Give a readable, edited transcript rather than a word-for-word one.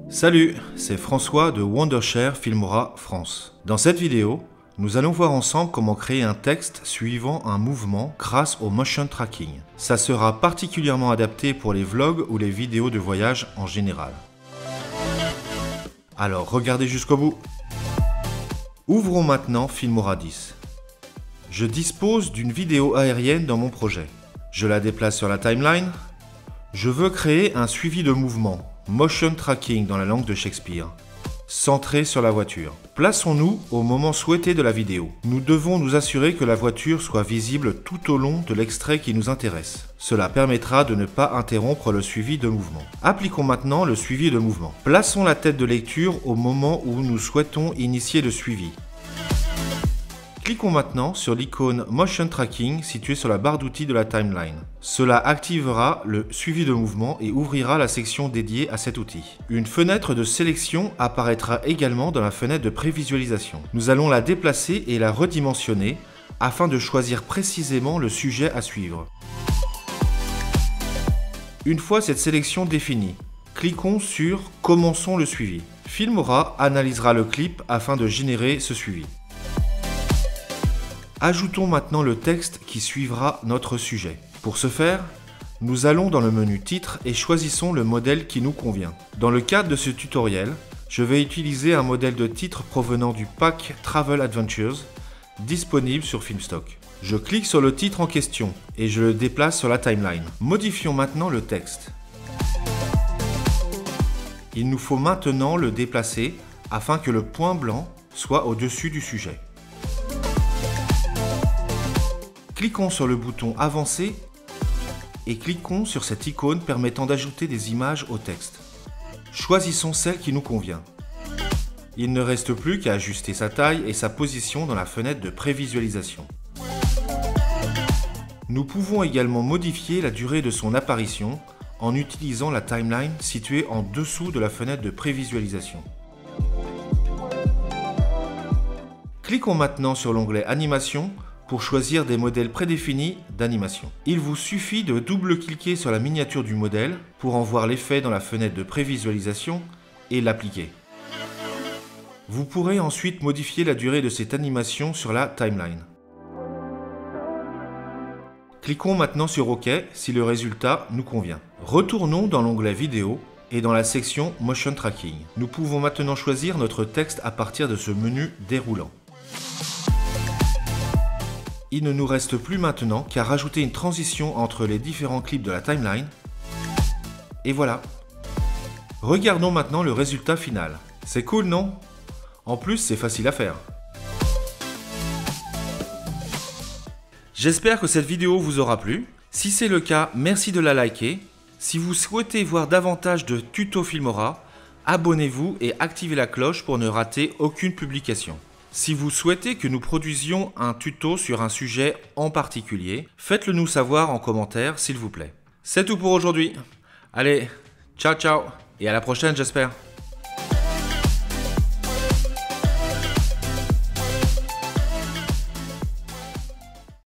Salut, c'est François de Wondershare Filmora France. Dans cette vidéo, nous allons voir ensemble comment créer un texte suivant un mouvement grâce au motion tracking. Ça sera particulièrement adapté pour les vlogs ou les vidéos de voyage en général. Alors regardez jusqu'au bout. Ouvrons maintenant Filmora 10. Je dispose d'une vidéo aérienne dans mon projet. Je la déplace sur la timeline. Je veux créer un suivi de mouvement, motion tracking dans la langue de Shakespeare, centré sur la voiture. Plaçons-nous au moment souhaité de la vidéo. Nous devons nous assurer que la voiture soit visible tout au long de l'extrait qui nous intéresse. Cela permettra de ne pas interrompre le suivi de mouvement. Appliquons maintenant le suivi de mouvement. Plaçons la tête de lecture au moment où nous souhaitons initier le suivi. Cliquons maintenant sur l'icône Motion Tracking située sur la barre d'outils de la timeline. Cela activera le suivi de mouvement et ouvrira la section dédiée à cet outil. Une fenêtre de sélection apparaîtra également dans la fenêtre de prévisualisation. Nous allons la déplacer et la redimensionner afin de choisir précisément le sujet à suivre. Une fois cette sélection définie, cliquons sur Commençons le suivi. Filmora analysera le clip afin de générer ce suivi. Ajoutons maintenant le texte qui suivra notre sujet. Pour ce faire, nous allons dans le menu Titre et choisissons le modèle qui nous convient. Dans le cadre de ce tutoriel, je vais utiliser un modèle de titre provenant du pack Travel Adventures, disponible sur Filmstock. Je clique sur le titre en question et je le déplace sur la timeline. Modifions maintenant le texte. Il nous faut maintenant le déplacer afin que le point blanc soit au-dessus du sujet. Cliquons sur le bouton Avancer et cliquons sur cette icône permettant d'ajouter des images au texte. Choisissons celle qui nous convient. Il ne reste plus qu'à ajuster sa taille et sa position dans la fenêtre de prévisualisation. Nous pouvons également modifier la durée de son apparition en utilisant la timeline située en dessous de la fenêtre de prévisualisation. Cliquons maintenant sur l'onglet Animation pour choisir des modèles prédéfinis d'animation. Il vous suffit de double-cliquer sur la miniature du modèle pour en voir l'effet dans la fenêtre de prévisualisation et l'appliquer. Vous pourrez ensuite modifier la durée de cette animation sur la timeline. Cliquons maintenant sur OK si le résultat nous convient. Retournons dans l'onglet Vidéo et dans la section Motion Tracking. Nous pouvons maintenant choisir notre texte à partir de ce menu déroulant. Il ne nous reste plus maintenant qu'à rajouter une transition entre les différents clips de la timeline. Et voilà. Regardons maintenant le résultat final. C'est cool, non? En plus, c'est facile à faire. J'espère que cette vidéo vous aura plu. Si c'est le cas, merci de la liker. Si vous souhaitez voir davantage de tutos Filmora, abonnez-vous et activez la cloche pour ne rater aucune publication. Si vous souhaitez que nous produisions un tuto sur un sujet en particulier, faites-le nous savoir en commentaire s'il vous plaît. C'est tout pour aujourd'hui. Allez, ciao ciao et à la prochaine j'espère.